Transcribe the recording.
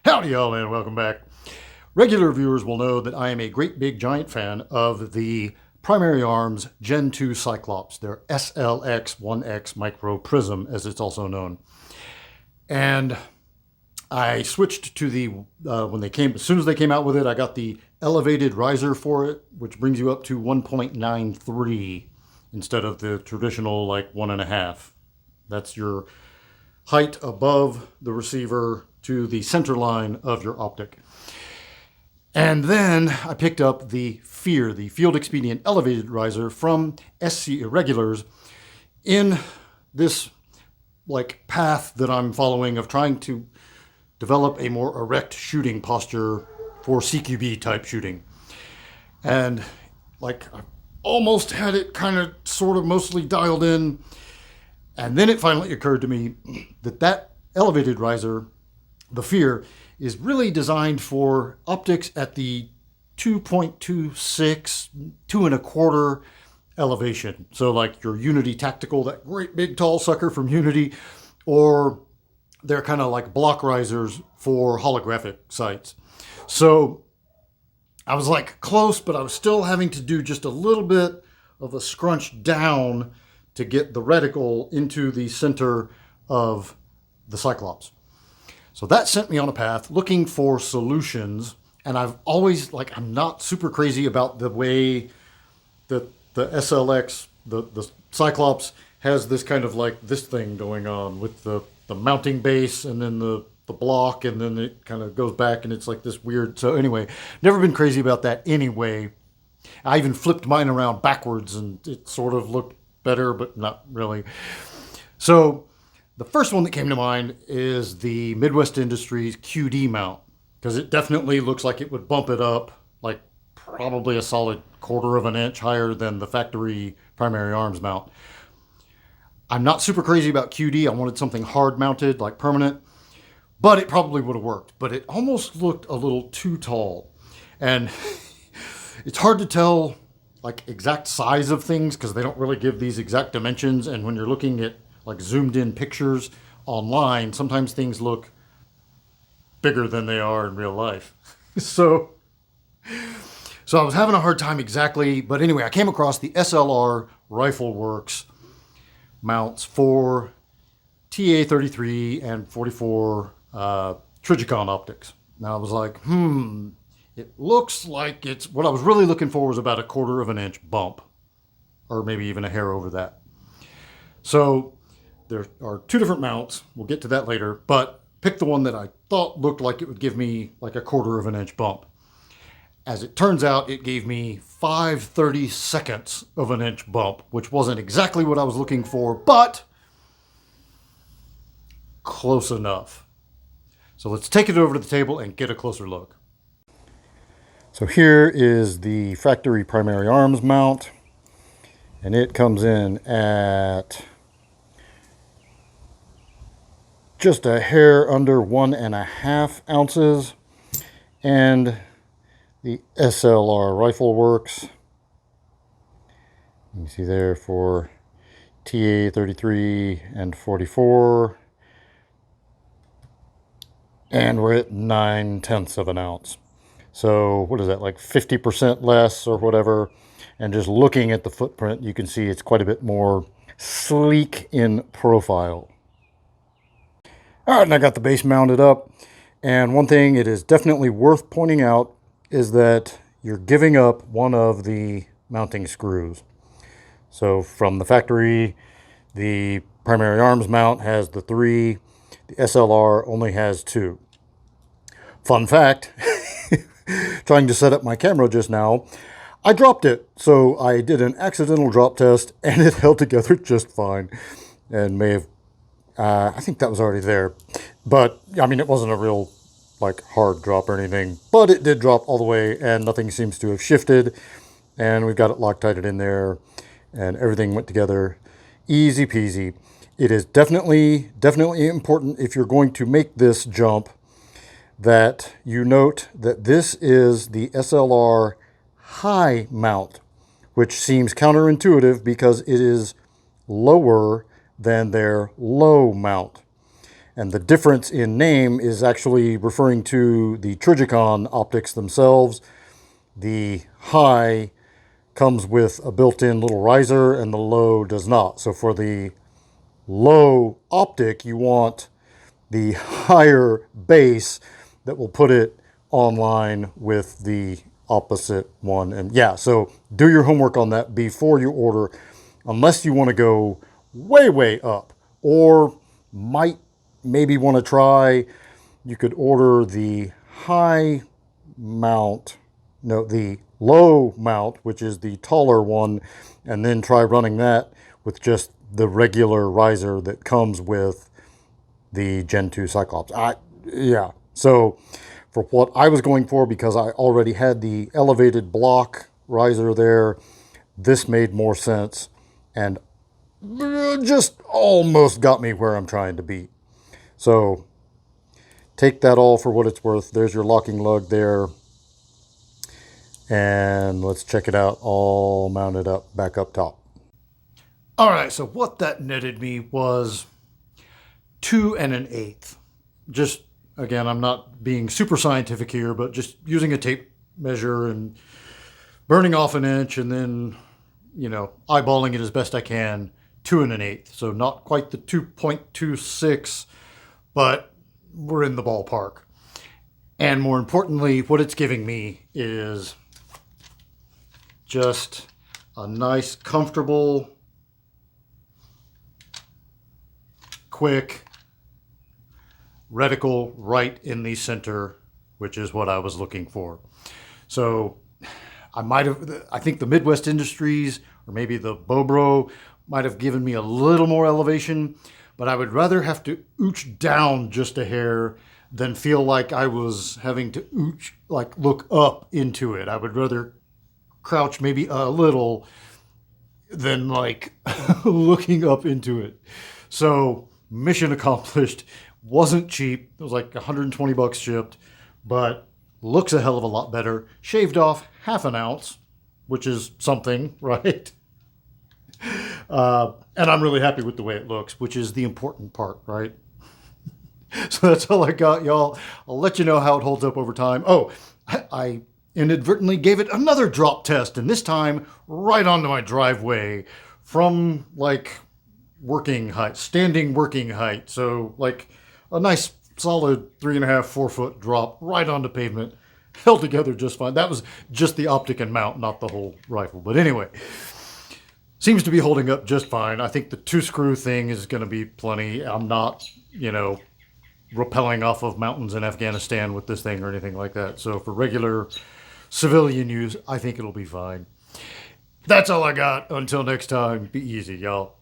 Howdy y'all and welcome back. Regular viewers will know that I am a great big giant fan of the Primary Arms Gen 2 Cyclops, their SLX 1X Microprism as it's also known. And I switched to the, as soon as they came out with it, I got the elevated riser for it, which brings you up to 1.93 instead of the traditional like 1.5. That's your height above the receiver to the center line of your optic. And then I picked up the FEAR, the Field Expedient Elevated Riser from SC Irregulars in this like path that I'm following of trying to develop a more erect shooting posture for CQB type shooting. And like I almost had it kind of sort of mostly dialed in. And then it finally occurred to me that that elevated riser, the FEAR, is really designed for optics at the 2.26, 2.25 elevation. So like your Unity Tactical, that great big tall sucker from Unity, or they're kind of like block risers for holographic sights. So I was like close, but I was still having to do just a little bit of a scrunch down to get the reticle into the center of the Cyclops. So that sent me on a path looking for solutions. And I've always, like, I'm not super crazy about the way that the SLX, the Cyclops, has this kind of like this thing going on with the mounting base and then the block, and then it kind of goes back and it's like this weird. So anyway, never been crazy about that anyway. I even flipped mine around backwards and it sort of looked better, but not really. So the first one that came to mind is the Midwest Industries QD mount, because it definitely looks like it would bump it up like probably a solid 1/4 of an inch higher than the factory Primary Arms mount. I'm not super crazy about QD. I wanted something hard mounted, like permanent, but it probably would have worked. But it almost looked a little too tall. And it's hard to tell like exact size of things because they don't really give these exact dimensions. And when you're looking at like zoomed in pictures online, sometimes things look bigger than they are in real life. So I was having a hard time exactly. But anyway, I came across the SLR Rifleworks mounts for TA33 and 44 Trijicon optics. Now I was like, it looks like it's, what I was really looking for was about a 1/4 of an inch bump, or maybe even a hair over that. So there are two different mounts. We'll get to that later, but pick the one that I thought looked like it would give me like a 1/4 of an inch bump. As it turns out, it gave me 5/32 of an inch bump, which wasn't exactly what I was looking for, but close enough. So let's take it over to the table and get a closer look. So here is the factory Primary Arms mount, and it comes in at just a hair under 1.5 ounces, and the SLR Rifleworks, you can see there for TA33 and 44, and we're at 9/10 of an ounce. So what is that, like 50% less or whatever? And just looking at the footprint, you can see it's quite a bit more sleek in profile. All right, and I got the base mounted up. And one thing it is definitely worth pointing out is that you're giving up one of the mounting screws. So from the factory, the Primary Arms mount has the 3, the SLR only has 2. Fun fact, trying to set up my camera just now, I dropped it. So I did an accidental drop test and it held together just fine, and may have, I think that was already there. But I mean, it wasn't a real like hard drop or anything, but it did drop all the way and nothing seems to have shifted, and we've got it Loctited in there and everything went together easy peasy. It is definitely important, if you're going to make this jump, that you note that this is the SLR high mount, which seems counterintuitive because it is lower than their low mount. And the difference in name is actually referring to the Trijicon optics themselves. The high comes with a built-in little riser and the low does not. So for the low optic, you want the higher base that will put it online with the opposite one. And yeah, so do your homework on that before you order, unless you want to go way up, or maybe want to try, you could order the high mount, no, the low mount, which is the taller one, and then try running that with just the regular riser that comes with the Gen 2 Cyclops. Yeah, so for what I was going for, because I already had the elevated block riser there, this made more sense and just almost got me where I'm trying to be. So take that all for what it's worth. There's your locking lug there. And let's check it out all mounted up back up top. All right, so what that netted me was 2 1/8. Just, again, I'm not being super scientific here, but just using a tape measure and burning off an inch and then, eyeballing it as best I can, 2 1/8. So not quite the 2.26, but we're in the ballpark. And more importantly, what it's giving me is just a nice, comfortable, quick reticle right in the center, which is what I was looking for. So I think the Midwest Industries or maybe the Bobro might have given me a little more elevation, but I would rather have to ooch down just a hair than feel like I was having to look up into it. I would rather crouch maybe a little than looking up into it. So mission accomplished. Wasn't cheap. It was like $120 shipped, but looks a hell of a lot better. Shaved off half an ounce, which is something, right? And I'm really happy with the way it looks, which is the important part, right? So that's all I got, y'all. I'll let you know how it holds up over time. Oh, I inadvertently gave it another drop test, and this time right onto my driveway from working height, standing working height. So a nice solid 3.5, 4 foot drop right onto pavement, held together just fine. That was just the optic and mount, not the whole rifle. But anyway, seems to be holding up just fine. I think the 2-screw thing is going to be plenty. I'm not, rappelling off of mountains in Afghanistan with this thing or anything like that. So for regular civilian use, I think it'll be fine. That's all I got. Until next time, be easy, y'all.